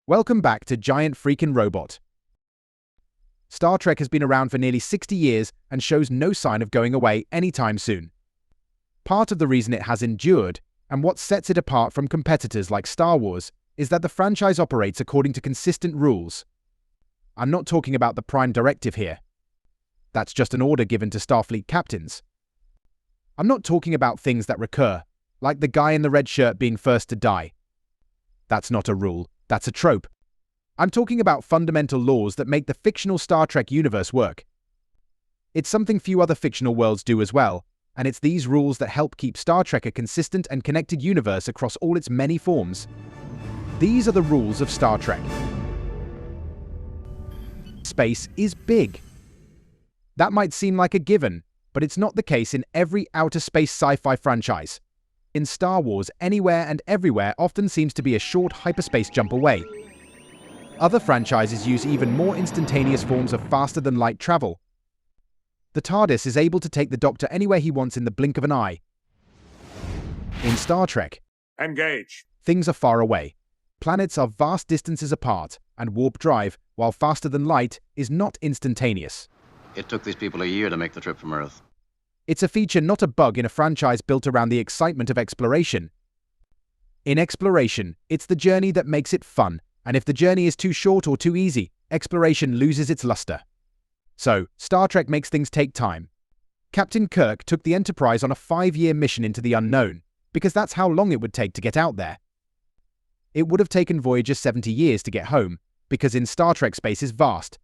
Welcome back to Giant Freakin' Robot. Star Trek has been around for nearly 60 years and shows no sign of going away anytime soon. Part of the reason it has endured, and what sets it apart from competitors like Star Wars, is that the franchise operates according to consistent rules. I'm not talking about the Prime Directive here. That's just an order given to Starfleet captains. I'm not talking about things that recur, like the guy in the red shirt being first to die. That's not a rule, that's a trope. I'm talking about fundamental laws that make the fictional Star Trek universe work. It's something few other fictional worlds do as well, and it's these rules that help keep Star Trek a consistent and connected universe across all its many forms. These are the rules of Star Trek. Space is big. That might seem like a given, but it's not the case in every outer space sci-fi franchise. In Star Wars, anywhere and everywhere often seems to be a short hyperspace jump away. Other franchises use even more instantaneous forms of faster-than-light travel. The TARDIS is able to take the Doctor anywhere he wants in the blink of an eye. In Star Trek, Engage. things are far away. Planets are vast distances apart, and warp drive, while faster than light, is not instantaneous. It took these people a year to make the trip from Earth. It's a feature, not a bug, in a franchise built around the excitement of exploration. In exploration, it's the journey that makes it fun, and if the journey is too short or too easy, exploration loses its luster. So, Star Trek makes things take time. Captain Kirk took the Enterprise on a 5-year mission into the unknown, because that's how long it would take to get out there. It would have taken Voyager 70 years to get home, because in Star Trek space is vast.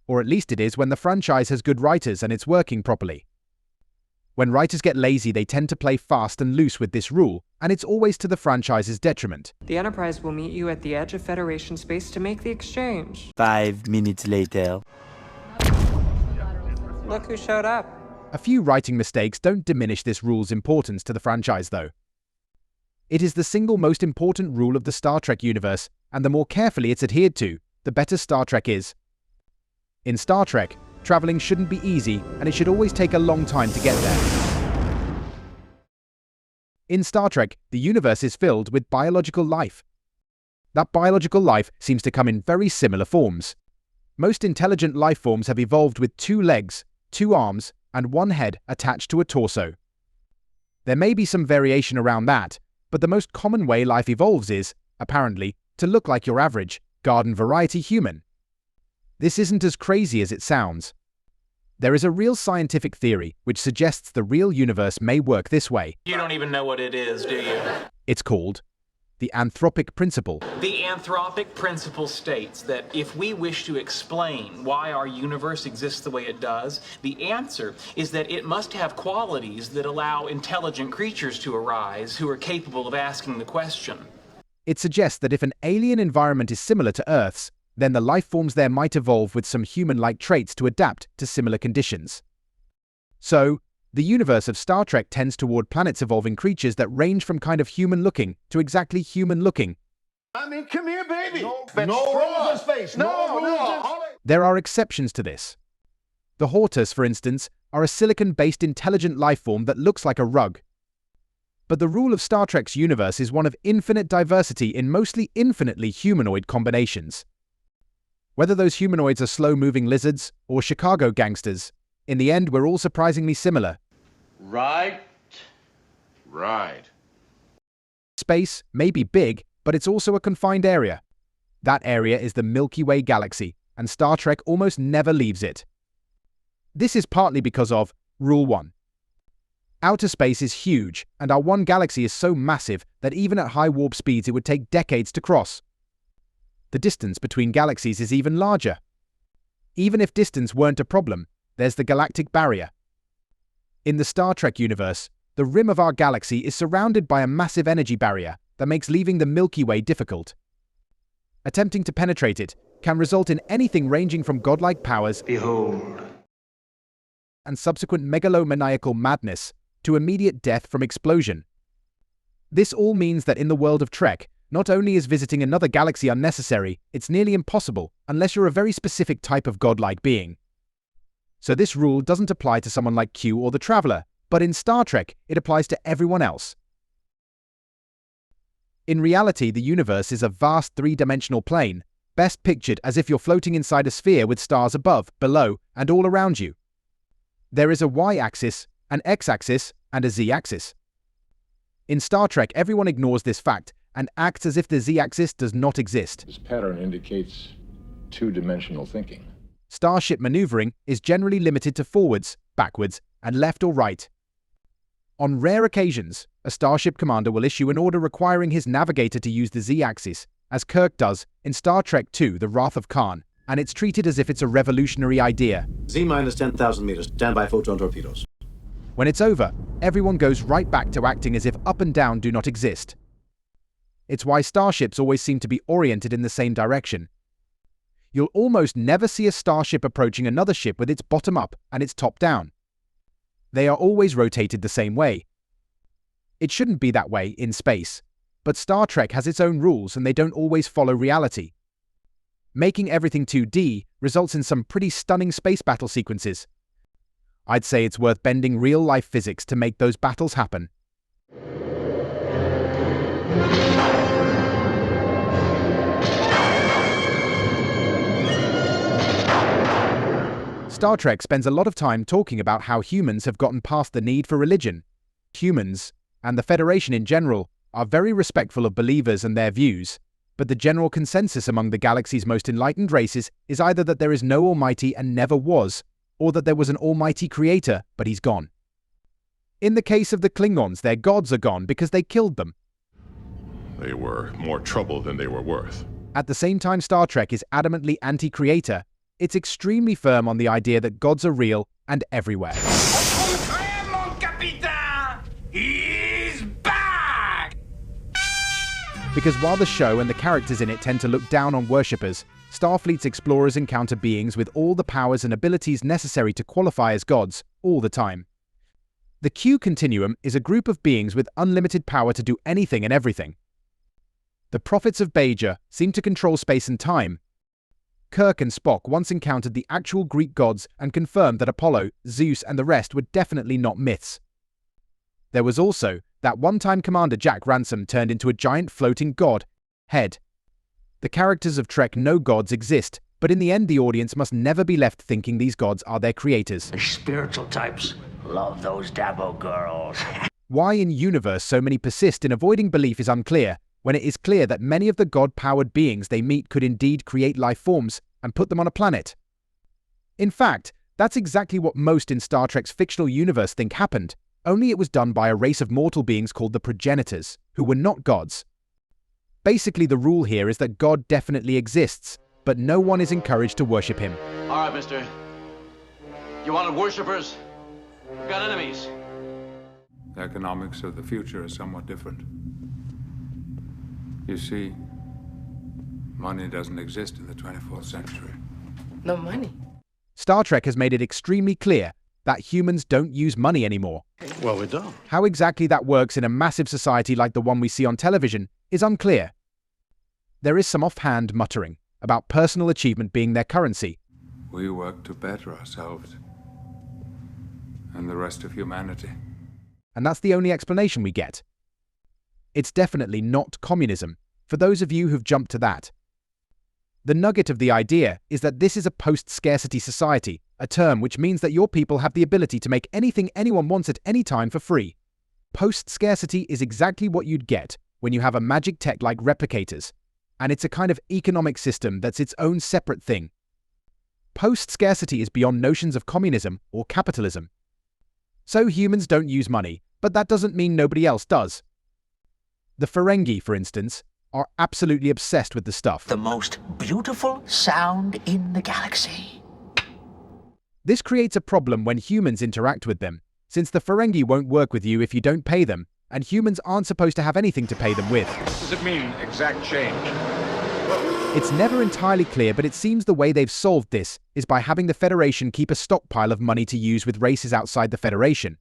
Or at least it is when the franchise has good writers and it's working properly. When writers get lazy, they tend to play fast and loose with this rule, and it's always to the franchise's detriment. The Enterprise will meet you at the edge of Federation space to make the exchange. 5 minutes later. Look who showed up. A few writing mistakes don't diminish this rule's importance to the franchise, though. It is the single most important rule of the Star Trek universe, and the more carefully it's adhered to, the better Star Trek is. In Star Trek, traveling shouldn't be easy, and it should always take a long time to get there. In Star Trek, the universe is filled with biological life. That biological life seems to come in very similar forms. Most intelligent life forms have evolved with 2 legs, 2 arms, and 1 head attached to a torso. There may be some variation around that, but the most common way life evolves is, apparently, to look like your average, garden-variety human. This isn't as crazy as it sounds. There is a real scientific theory which suggests the real universe may work this way. You don't even know what it is, do you? It's called the anthropic principle. The anthropic principle states that if we wish to explain why our universe exists the way it does, the answer is that it must have qualities that allow intelligent creatures to arise who are capable of asking the question. It suggests that if an alien environment is similar to Earth's, then the life forms there might evolve with some human-like traits to adapt to similar conditions. So, the universe of Star Trek tends toward planets evolving creatures that range from kind of human-looking to exactly human-looking. I mean, come here, baby. No rules in space. No. There are exceptions to this. The Hortus, for instance, are a silicon-based intelligent life form that looks like a rug. But the rule of Star Trek's universe is one of infinite diversity in mostly infinitely humanoid combinations. Whether those humanoids are slow-moving lizards or Chicago gangsters, in the end we're all surprisingly similar. Right. Space may be big, but it's also a confined area. That area is the Milky Way galaxy, and Star Trek almost never leaves it. This is partly because of Rule 1. Outer space is huge, and our one galaxy is so massive that even at high warp speeds it would take decades to cross. The distance between galaxies is even larger. Even if distance weren't a problem, there's the galactic barrier. In the Star Trek universe, the rim of our galaxy is surrounded by a massive energy barrier that makes leaving the Milky Way difficult. Attempting to penetrate it can result in anything ranging from godlike powers, Behold. and subsequent megalomaniacal madness to immediate death from explosion. This all means that in the world of Trek, not only is visiting another galaxy unnecessary, it's nearly impossible unless you're a very specific type of godlike being. So this rule doesn't apply to someone like Q or the Traveler, but in Star Trek, it applies to everyone else. In reality, the universe is a vast three-dimensional plane, best pictured as if you're floating inside a sphere with stars above, below, and all around you. There is a y-axis, an x-axis, and a z-axis. In Star Trek, everyone ignores this fact and acts as if the z-axis does not exist. This pattern indicates two-dimensional thinking. Starship maneuvering is generally limited to forwards, backwards, and left or right. On rare occasions, a starship commander will issue an order requiring his navigator to use the z-axis, as Kirk does in Star Trek II: The Wrath of Khan, and it's treated as if it's a revolutionary idea. Z-minus 10,000 meters. Stand by photon torpedoes. When it's over, everyone goes right back to acting as if up and down do not exist. It's why starships always seem to be oriented in the same direction. You'll almost never see a starship approaching another ship with its bottom up and its top down. They are always rotated the same way. It shouldn't be that way in space, but Star Trek has its own rules and they don't always follow reality. Making everything 2D results in some pretty stunning space battle sequences. I'd say it's worth bending real-life physics to make those battles happen. Star Trek spends a lot of time talking about how humans have gotten past the need for religion. Humans, and the Federation in general, are very respectful of believers and their views, but the general consensus among the galaxy's most enlightened races is either that there is no Almighty and never was, or that there was an almighty creator, but he's gone. In the case of the Klingons, their gods are gone because they killed them. They were more trouble than they were worth. At the same time Star Trek is adamantly anti-creator, it's extremely firm on the idea that gods are real and everywhere. He's back! Because while the show and the characters in it tend to look down on worshippers, Starfleet's explorers encounter beings with all the powers and abilities necessary to qualify as gods, all the time. The Q Continuum is a group of beings with unlimited power to do anything and everything. The prophets of Bajor seem to control space and time. Kirk and Spock once encountered the actual Greek gods and confirmed that Apollo, Zeus, and the rest were definitely not myths. There was also that one-time Commander Jack Ransom turned into a giant floating god head. The characters of Trek know gods exist, but in the end the audience must never be left thinking these gods are their creators. The spiritual types love those Dabo girls. Why in universe so many persist in avoiding belief is unclear, when it is clear that many of the god-powered beings they meet could indeed create life forms and put them on a planet. In fact, that's exactly what most in Star Trek's fictional universe think happened, only it was done by a race of mortal beings called the progenitors, who were not gods. Basically, the rule here is that God definitely exists, but no one is encouraged to worship him. All right, mister. You wanted worshippers? We've got enemies. The economics of the future are somewhat different. You see, money doesn't exist in the 24th century. No money? Star Trek has made it extremely clear that humans don't use money anymore. Well, we don't. How exactly that works in a massive society like the one we see on television is unclear. There is some offhand muttering about personal achievement being their currency. We work to better ourselves and the rest of humanity. And that's the only explanation we get. It's definitely not communism, for those of you who've jumped to that. The nugget of the idea is that this is a post-scarcity society, a term which means that your people have the ability to make anything anyone wants at any time for free. Post-scarcity is exactly what you'd get when you have a magic tech like replicators, and it's a kind of economic system that's its own separate thing. Post-scarcity is beyond notions of communism or capitalism. So humans don't use money, but that doesn't mean nobody else does. The Ferengi, for instance, are absolutely obsessed with the stuff. The most beautiful sound in the galaxy. This creates a problem when humans interact with them, since the Ferengi won't work with you if you don't pay them, and humans aren't supposed to have anything to pay them with. Does it mean exact change? It's never entirely clear, but it seems the way they've solved this is by having the Federation keep a stockpile of money to use with races outside the Federation.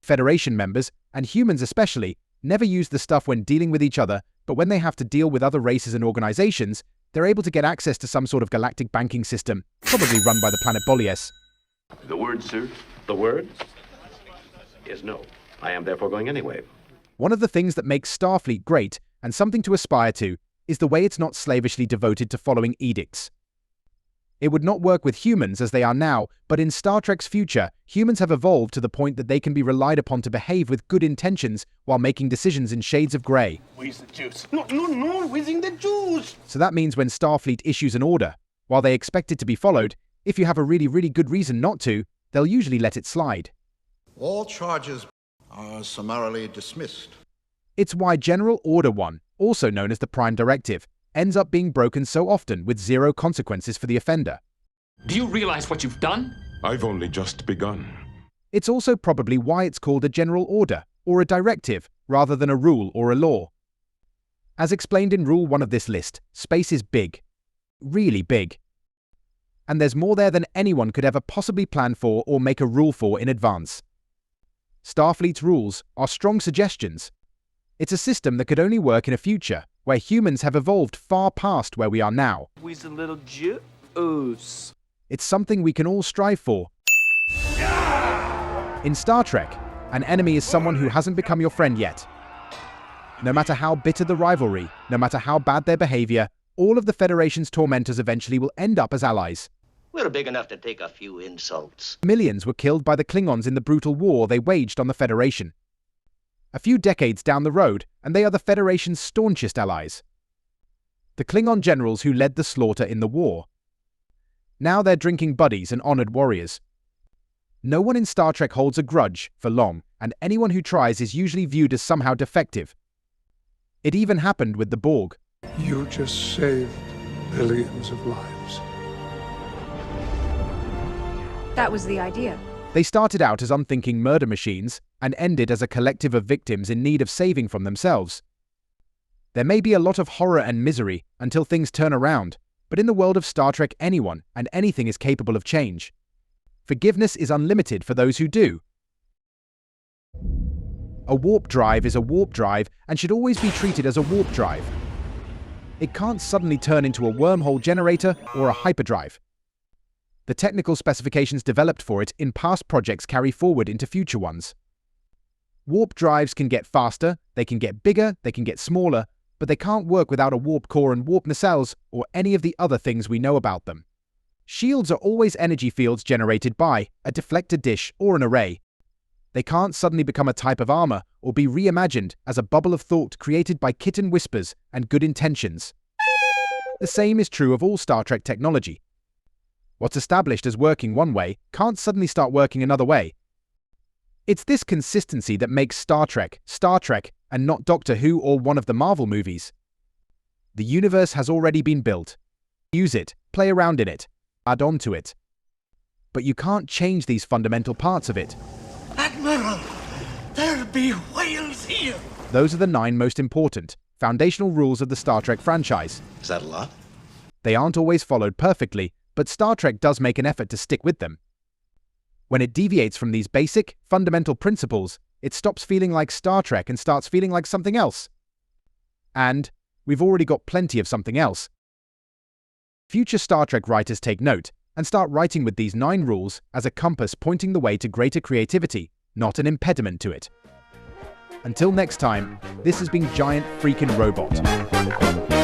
Federation members, and humans especially, never use the stuff when dealing with each other, but when they have to deal with other races and organizations, they're able to get access to some sort of galactic banking system, probably run by the planet Bolies. The word, sir? The word is no. I am therefore going anyway. One of the things that makes Starfleet great, and something to aspire to, is the way it's not slavishly devoted to following edicts. It would not work with humans as they are now, but in Star Trek's future, humans have evolved to the point that they can be relied upon to behave with good intentions while making decisions in shades of grey. Where's the juice? No, where's the juice? So that means when Starfleet issues an order, while they expect it to be followed, if you have a really, really good reason not to, they'll usually let it slide. All charges are summarily dismissed. It's why General Order 1, also known as the Prime Directive, ends up being broken so often with zero consequences for the offender. Do you realize what you've done? I've only just begun. It's also probably why it's called a general order, or a directive, rather than a rule or a law. As explained in Rule 1 of this list, space is big. Really big. And there's more there than anyone could ever possibly plan for or make a rule for in advance. Starfleet's rules are strong suggestions. It's a system that could only work in a future where humans have evolved far past where we are now. Where's the little juice? It's something we can all strive for. In Star Trek, an enemy is someone who hasn't become your friend yet. No matter how bitter the rivalry, no matter how bad their behavior, all of the Federation's tormentors eventually will end up as allies. We're big enough to take a few insults. Millions were killed by the Klingons in the brutal war they waged on the Federation. A few decades down the road, and they are the Federation's staunchest allies. The Klingon generals who led the slaughter in the war. Now they're drinking buddies and honored warriors. No one in Star Trek holds a grudge for long, and anyone who tries is usually viewed as somehow defective. It even happened with the Borg. You just saved billions of lives. That was the idea. They started out as unthinking murder machines and ended as a collective of victims in need of saving from themselves. There may be a lot of horror and misery until things turn around, but in the world of Star Trek, anyone and anything is capable of change. Forgiveness is unlimited for those who do. A warp drive is a warp drive and should always be treated as a warp drive. It can't suddenly turn into a wormhole generator or a hyperdrive. The technical specifications developed for it in past projects carry forward into future ones. Warp drives can get faster, they can get bigger, they can get smaller, but they can't work without a warp core and warp nacelles or any of the other things we know about them. Shields are always energy fields generated by a deflector dish or an array. They can't suddenly become a type of armor or be reimagined as a bubble of thought created by kitten whispers and good intentions. The same is true of all Star Trek technology. What's established as working one way can't suddenly start working another way. It's this consistency that makes Star Trek, and not Doctor Who or one of the Marvel movies. The universe has already been built. Use it, play around in it, add on to it. But you can't change these fundamental parts of it. Admiral, there be whales here. Those are the 9 most important, foundational rules of the Star Trek franchise. Is that a lot? They aren't always followed perfectly, but Star Trek does make an effort to stick with them. When it deviates from these basic, fundamental principles, it stops feeling like Star Trek and starts feeling like something else. And we've already got plenty of something else. Future Star Trek writers take note and start writing with these 9 rules as a compass pointing the way to greater creativity, not an impediment to it. Until next time, this has been Giant Freakin' Robot.